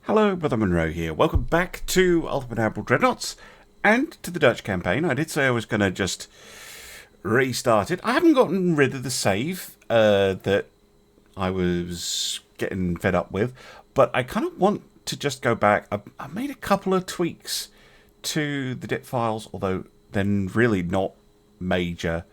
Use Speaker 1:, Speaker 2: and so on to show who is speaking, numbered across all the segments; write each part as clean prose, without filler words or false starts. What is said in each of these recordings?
Speaker 1: Hello, Brother Monroe here. Welcome back to Ultimate Admiral Dreadnoughts and to the Dutch campaign. I did say I was going to just restart it. I haven't gotten rid of the save that I was getting fed up with, but I kind of want to just go back. I made a couple of tweaks to the DIP files, although then really not major.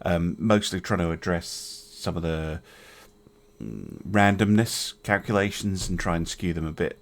Speaker 1: Mostly trying to address some of the randomness calculations and try and skew them a bit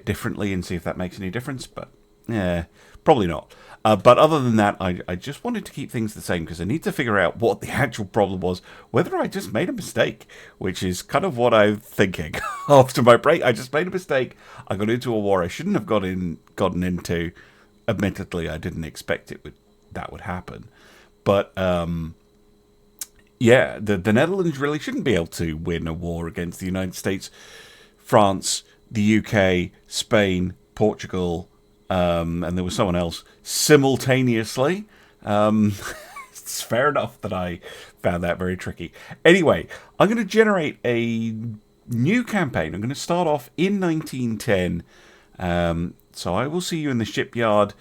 Speaker 1: differently and see if that makes any difference, but yeah, probably not. But other than that, I just wanted to keep things the same because I need to figure out what the actual problem was, whether I just made a mistake, which is kind of what I'm thinking. After my break, I just made a mistake. I got into a war I shouldn't have gotten into. Admittedly, I didn't expect that would happen. But yeah, the Netherlands really shouldn't be able to win a war against the United States, France, the UK, Spain, Portugal, and there was someone else simultaneously. It's fair enough that I found that very tricky. Anyway, I'm going to generate a new campaign. I'm going to start off in 1910. So I will see you in the shipyard.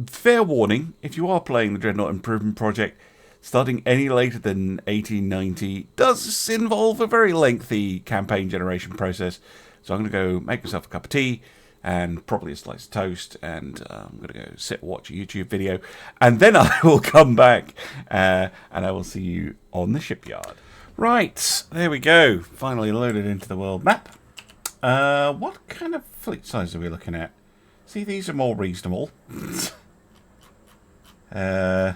Speaker 1: Fair warning, if you are playing the Dreadnought Improvement Project, starting any later than 1890 does involve a very lengthy campaign generation process. So I'm going to go make myself a cup of tea and probably a slice of toast, and I'm going to go sit and watch a YouTube video, and then I will come back and I will see you on the shipyard. Right, there we go. Finally loaded into the world map. What kind of fleet size are we looking at? See, these are more reasonable. Sure,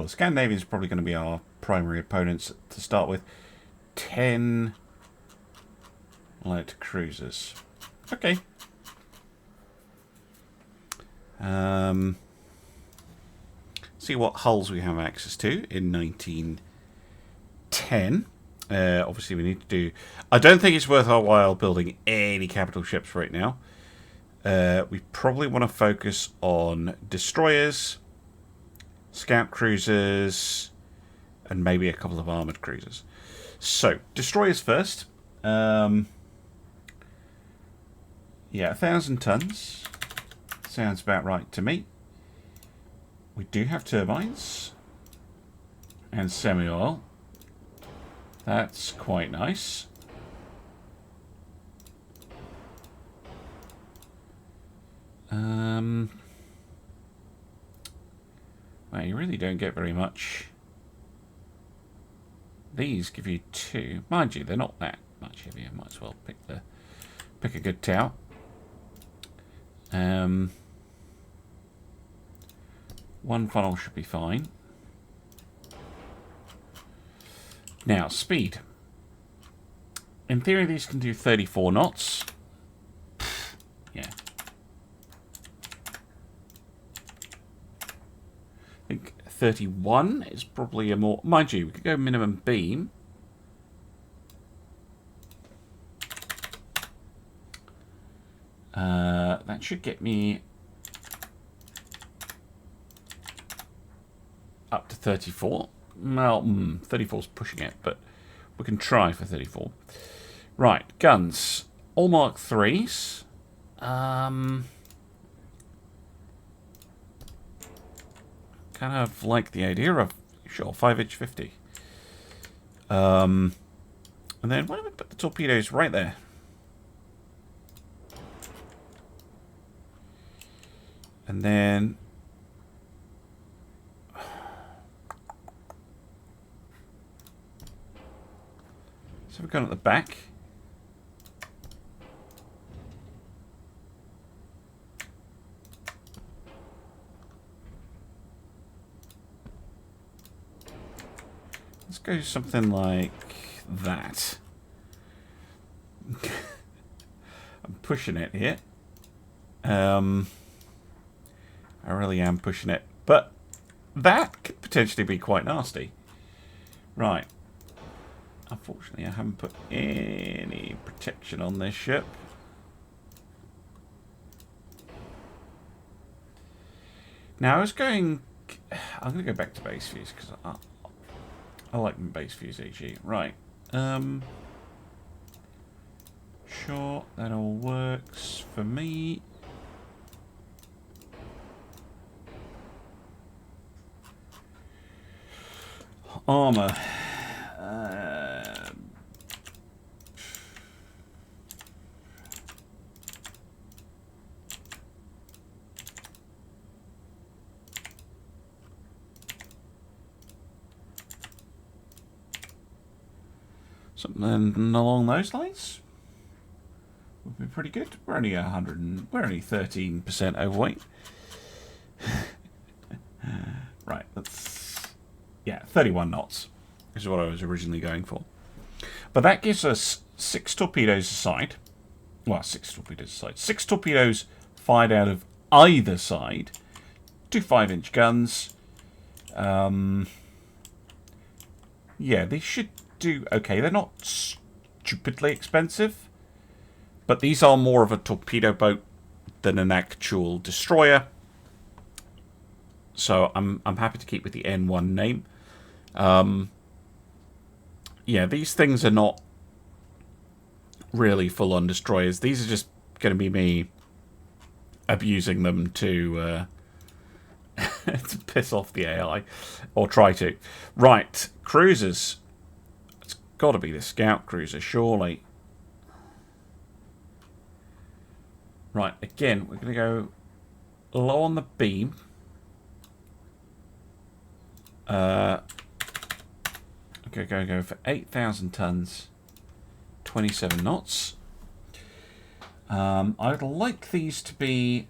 Speaker 1: Scandinavia is probably going to be our primary opponents to start with. 10 light cruisers. Okay. See what hulls we have access to in 1910. Obviously, we need to do... I don't think it's worth our while building any capital ships right now. We probably want to focus on destroyers, scout cruisers, and maybe a couple of armoured cruisers. So, destroyers first. Yeah, 1,000 tons. Sounds about right to me. We do have turbines. And semi-oil. That's quite nice. Well, you really don't get very much. These give you 2. Mind you, they're not that much heavier. Might as well pick a good tower. One funnel should be fine. Now, speed. In theory, these can do 34 knots. Yeah. I think 31 is probably a more... Mind you, we could go minimum beam. That should get me up to 34. Well, 34 is pushing it, but we can try for 34. Right, guns. All Mark 3s. Kind of like the idea of, sure, 5-inch 50. And then why don't we put the torpedoes right there? And then... So we're going at the back. Let's go something like that. I'm pushing it here. I really am pushing it. But that could potentially be quite nasty. Right. Unfortunately, I haven't put any protection on this ship. Now, I'm going to go back to base views because I like base views AG. Right. Sure, that all works for me. Armour. Something along those lines would be pretty good. We're only 13% overweight. Right, yeah, 31 knots is what I was originally going for. But that gives us 6 torpedoes a side. Well, 6 torpedoes a side. 6 torpedoes fired out of either side. 2 5-inch guns. Yeah, they should do okay. They're not stupidly expensive, but these are more of a torpedo boat than an actual destroyer. So I'm happy to keep with the N1 name. Yeah, these things are not really full-on destroyers. These are just going to be me abusing them to to piss off the AI, or try to. Right, cruisers. It's got to be the scout cruiser, surely. Right, again, we're going to go low on the beam. Okay, go for 8,000 tons, 27 knots. I'd like these to be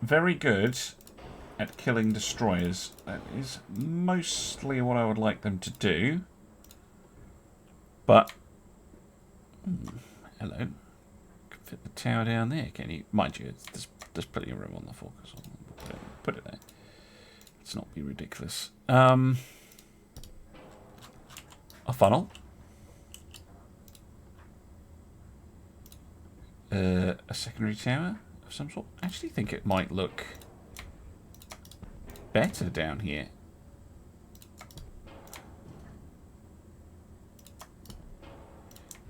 Speaker 1: very good at killing destroyers. That is mostly what I would like them to do. But hello, can fit the tower down there, can you? Mind you, there's plenty of room on the focus. Put it there. Let's not be ridiculous. A funnel. A secondary tower of some sort. I actually think it might look better down here.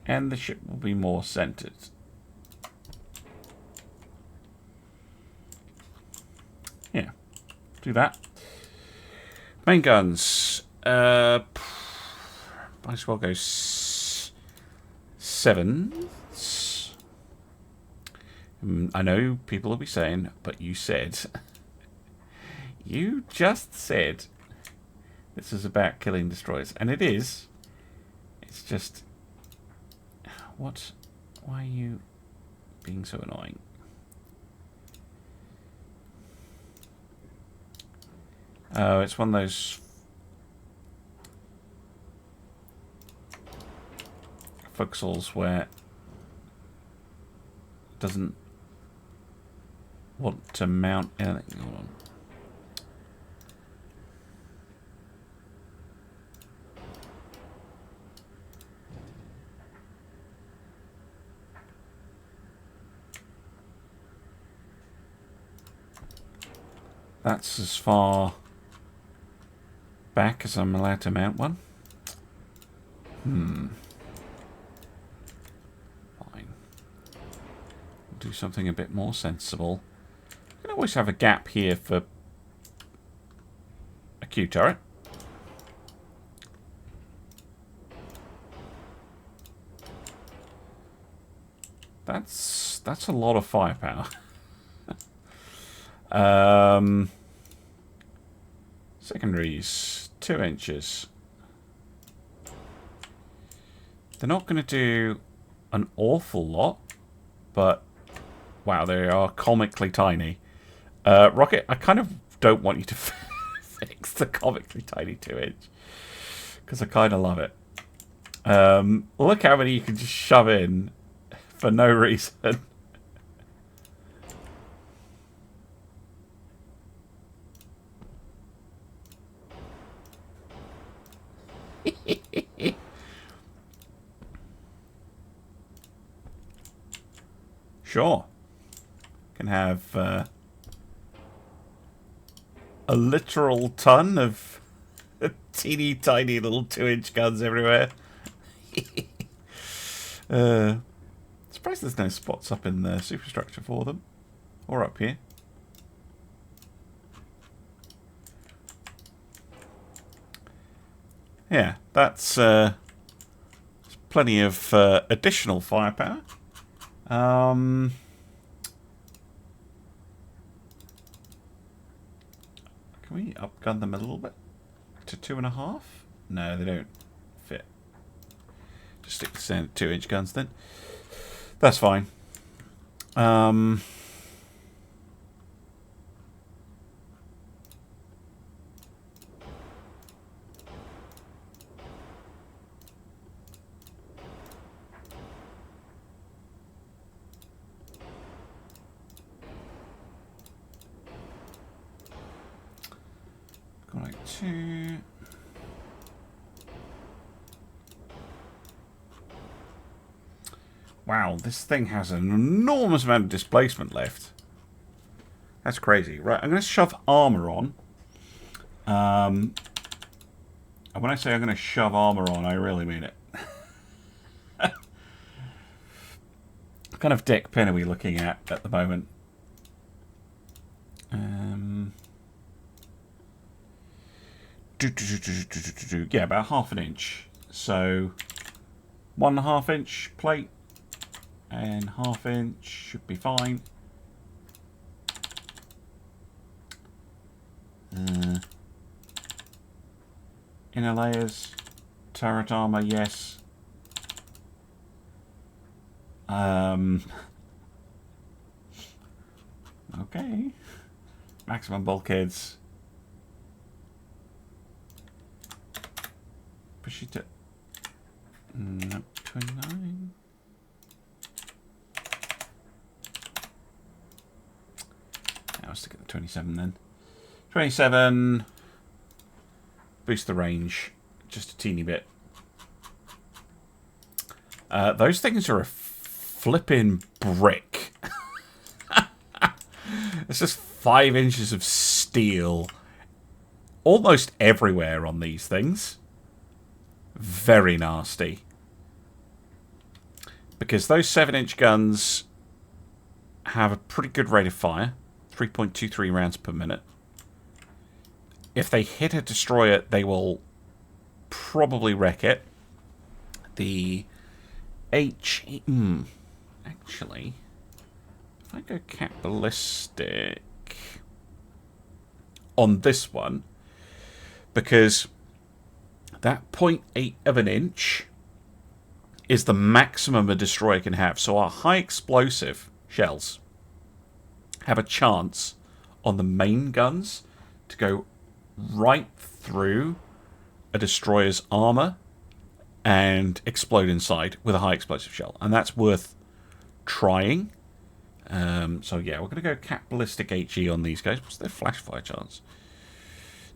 Speaker 1: And the ship will be more centered. Yeah, do that. Main guns. Might as well go 7. I know people will be saying, but you said. You just said this is about killing destroyers. And it is. It's just. What? Why are you being so annoying? Oh, it's one of those foxholes where it doesn't want to mount anything. Hold on. That's as far back as I'm allowed to mount one. Fine. Do something a bit more sensible. You can always have a gap here for a Q turret. That's a lot of firepower. Secondaries, 2 inches. They're not going to do an awful lot, but wow, they are comically tiny. Rocket, I kind of don't want you to fix the comically tiny 2-inch because I kind of love it. Look how many you can just shove in for no reason. Sure. Can have a literal ton of teeny tiny little 2-inch guns everywhere. Surprised there's no spots up in the superstructure for them. Or up here. Yeah, that's plenty of additional firepower. Can we upgun them a little bit? To 2.5? No, they don't fit. Just stick to standard 2-inch guns then. That's fine. Like 2. Wow, this thing has an enormous amount of displacement left. That's crazy. Right, I'm going to shove armor on. And when I say I'm going to shove armor on, I really mean it. What kind of deck pin are we looking at the moment? Yeah, about 1/2 inch. So 1.5 inch plate and 1/2 inch should be fine. Inner layers, turret armor, yes. Okay. Maximum bulkheads. Push it to 29. I'll stick at the 27 then. 27. Boost the range just a teeny bit. Those things are a flipping brick. It's just 5 inches of steel almost everywhere on these things. Very nasty. Because those 7-inch guns have a pretty good rate of fire. 3.23 rounds per minute. If they hit a destroyer, they will probably wreck it. The actually, if I go cap ballistic on this one, because that 0.8 of an inch is the maximum a destroyer can have. So our high explosive shells have a chance on the main guns to go right through a destroyer's armor and explode inside with a high explosive shell. And that's worth trying. So yeah, we're going to go cap ballistic HE on these guys. What's their flash fire chance?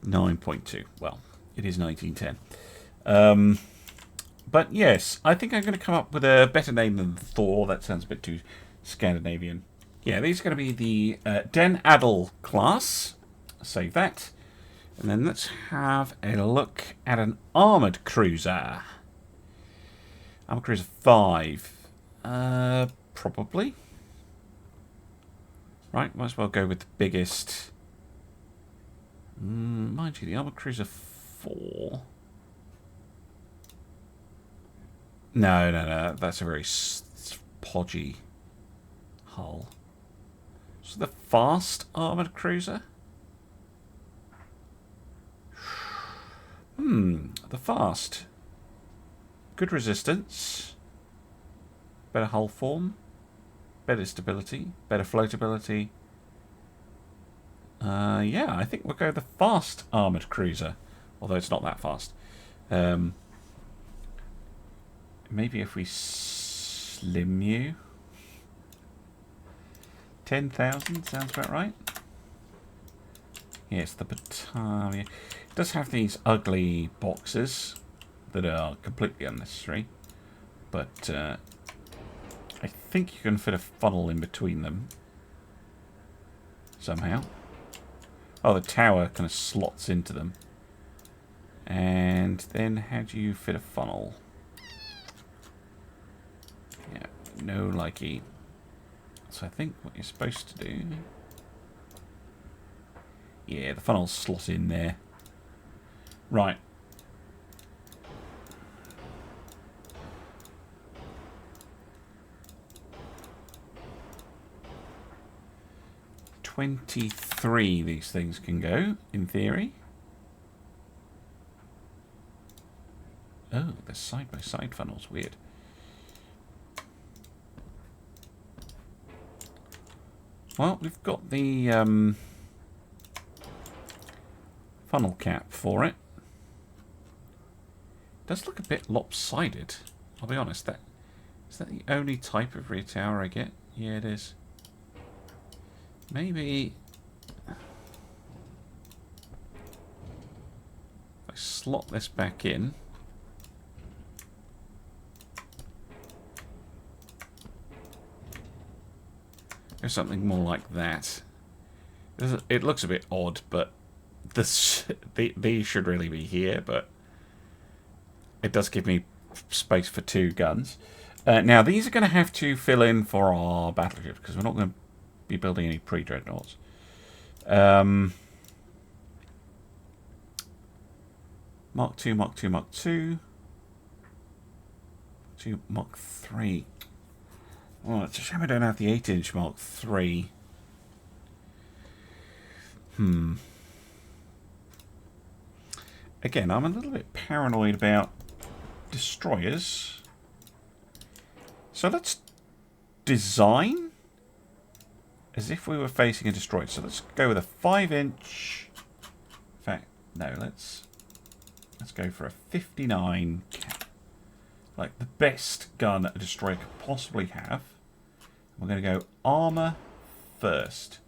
Speaker 1: 9.2. Well, it is 1910. But yes, I think I'm going to come up with a better name than Thor. That sounds a bit too Scandinavian. Yeah, these are going to be the Den Adel class. Save that. And then let's have a look at an armoured cruiser. Armoured cruiser 5. Probably. Right, might as well go with the biggest. Mind you, the armoured cruiser 4. No. That's a very podgy hull. So the fast armoured cruiser? The fast. Good resistance. Better hull form. Better stability. Better floatability. Yeah, I think we'll go the fast armoured cruiser. Although it's not that fast. Maybe if we slim you. 10,000 sounds about right. Yes, the Battalion. It does have these ugly boxes that are completely unnecessary. But I think you can fit a funnel in between them. Somehow. Oh, the tower kind of slots into them. And then how do you fit a funnel? No likey. So I think what you're supposed to do... Yeah, the funnels slot in there. Right. $23 these things can go, in theory. Oh, they're side-by-side funnels. Weird. Well, we've got the funnel cap for it. Does look a bit lopsided. I'll be honest. Is that the only type of rear tower I get? Yeah, it is. Maybe if I slot this back in. Or something more like that. It looks a bit odd, but these should really be here, but it does give me space for 2 guns. Now, these are going to have to fill in for our battleship, because we're not going to be building any pre-dreadnoughts. Mark 2, Mark 2, Mark 2. 2, Mark 3. Oh, it's a shame I don't have the 8-inch Mark 3. Again, I'm a little bit paranoid about destroyers. So let's design as if we were facing a destroyer. So let's go with a 5-inch. In fact, no, let's go for a 59 cap. Like the best gun a destroyer could possibly have. We're going to go armor first.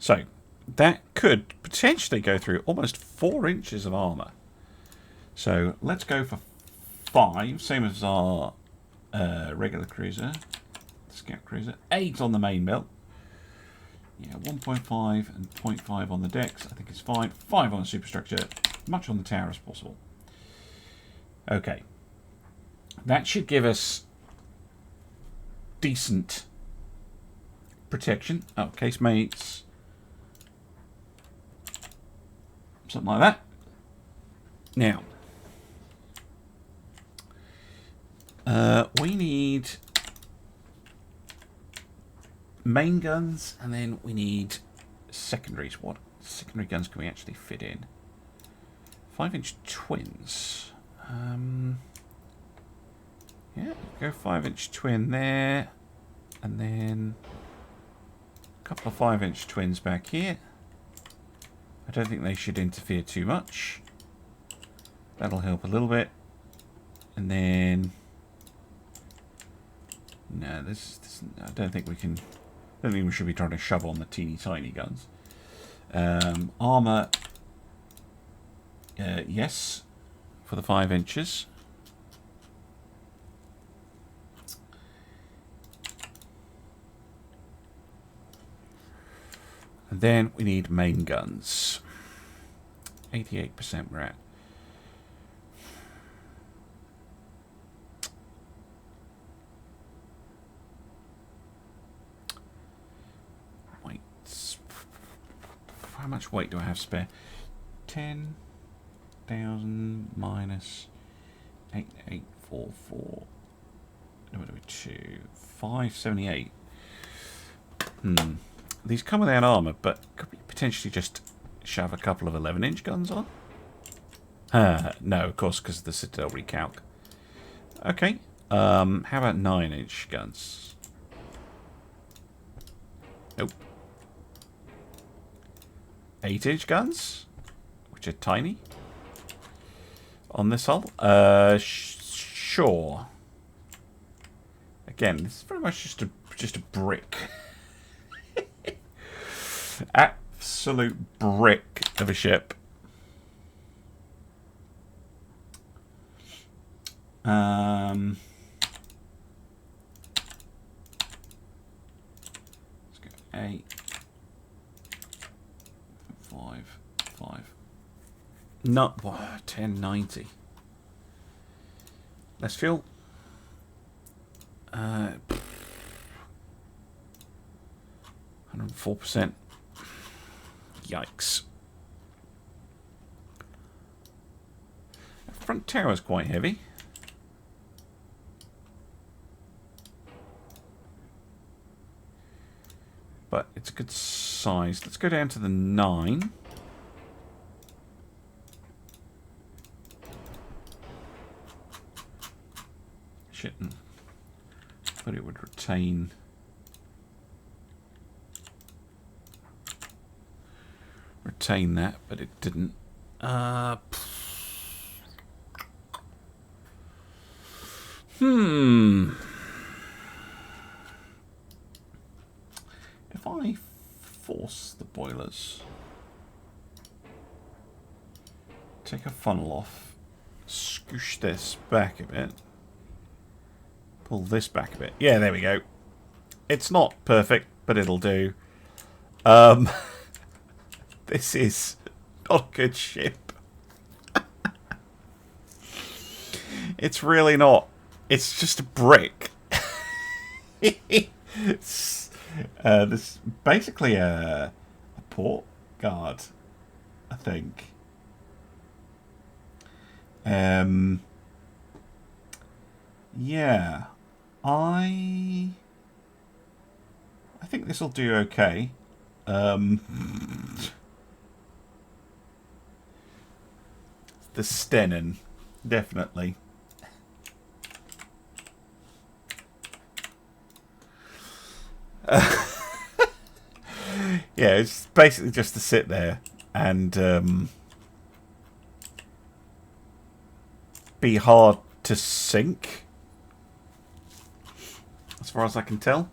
Speaker 1: So, that could potentially go through almost 4 inches of armour. So, let's go for 5, same as our regular cruiser, scout cruiser. 8 on the main belt. Yeah, 1.5 and 0.5 on the decks. I think it's fine. 5 on the superstructure. Much on the tower as possible. Okay. That should give us decent protection. Oh, casemates. Something like that. Now, we need main guns, and then we need secondaries. What secondary guns can we actually fit in? 5-inch twins. Yeah, go 5-inch twin there, and then a couple of 5-inch twins back here. I don't think they should interfere too much. That'll help a little bit. And then... No, this I don't think we can... I don't think we should be trying to shove on the teeny tiny guns. Armour... yes. For the 5 inches. And then we need main guns. 88% we're at. Weight. How much weight do I have spare? 10,000 minus 8844. No, 578. These come without armour, but could we potentially just shove a couple of 11-inch guns on? No, of course, because of the Citadel recalc. Okay. How about 9-inch guns? Nope. 8-inch guns, which are tiny. On this hull? Sure. Again, this is very much just a brick. absolute brick of a ship. Let's go 8, 5, 5. Not 1090. Less fuel. 104%. Yikes. Front tower's quite heavy. But it's a good size. Let's go down to the 9. Shit. But it would retain. Retain that, but it didn't. If I force the boilers, take a funnel off, scoosh this back a bit, pull this back a bit. Yeah, there we go. It's not perfect, but it'll do. This is not a good ship. It's really not. It's just a brick. This basically a port guard, I think. Yeah, I think this will do okay. The Stennen, definitely. Yeah, it's basically just to sit there and be hard to sink, as far as I can tell.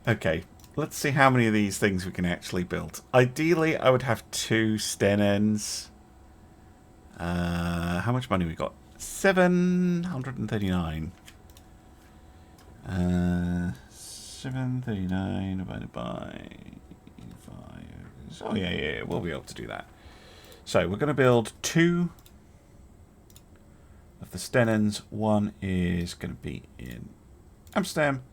Speaker 1: Okay, let's see how many of these things we can actually build. Ideally, I would have 2 Stennens. How much money we got? 739. 739 divided by 5. Oh yeah, we'll be able to do that. So we're going to build 2 of the Stennens. One is going to be in Amsterdam.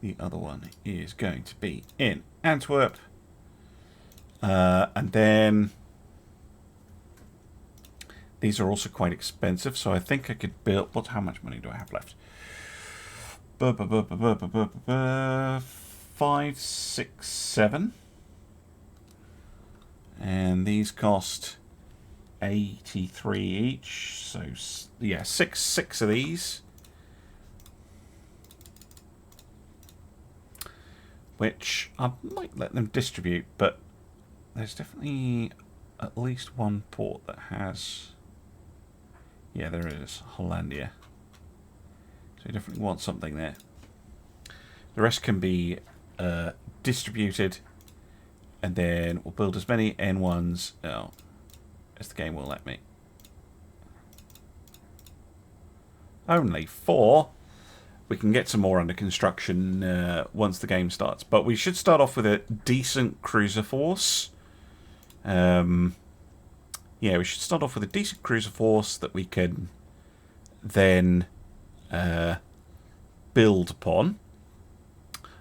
Speaker 1: The other one is going to be in Antwerp. And then these are also quite expensive, so I think I could build... How much money do I have left? 5, 6, 7. And these cost 83 each. So, yeah, six of these. Which I might let them distribute, but there's definitely at least one port that has... Yeah, there is. Hollandia. So you definitely want something there. The rest can be distributed, and then we'll build as many N1s as the game will let me. Only 4. We can get some more under construction once the game starts. But we should start off with a decent cruiser force. Yeah, we should start off with a decent cruiser force that we can then build upon.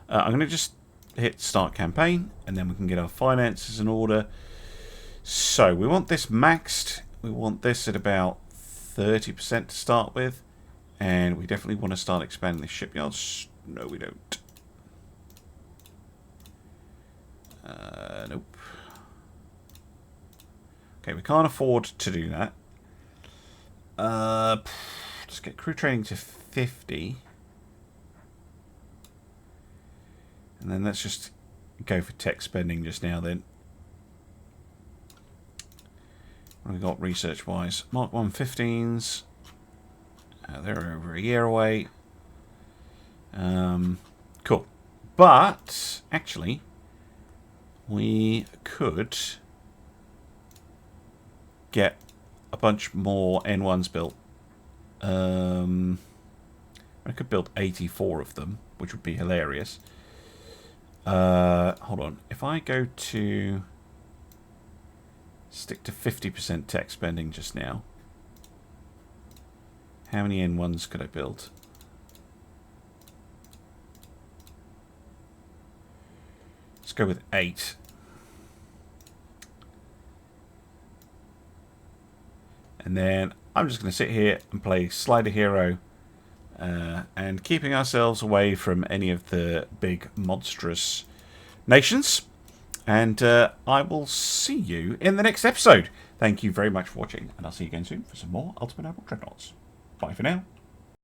Speaker 1: I'm going to just hit start campaign, and then we can get our finances in order. So we want this maxed. We want this at about 30% to start with. And we definitely want to start expanding the shipyards. No, we don't. Nope. Okay, we can't afford to do that. Let's get crew training to 50. And then let's just go for tech spending just now then. What have we got research-wise? Mark 115s. They're over a year away. Cool. But, actually, we could get a bunch more N1s built. I could build 84 of them, which would be hilarious. Hold on. If I go to... stick to 50% tech spending just now. How many N1s could I build? Let's go with 8. And then I'm just going to sit here and play Slider Hero. And keeping ourselves away from any of the big monstrous nations. And I will see you in the next episode. Thank you very much for watching. And I'll see you again soon for some more Ultimate Admiral Dreadnoughts. Bye for now.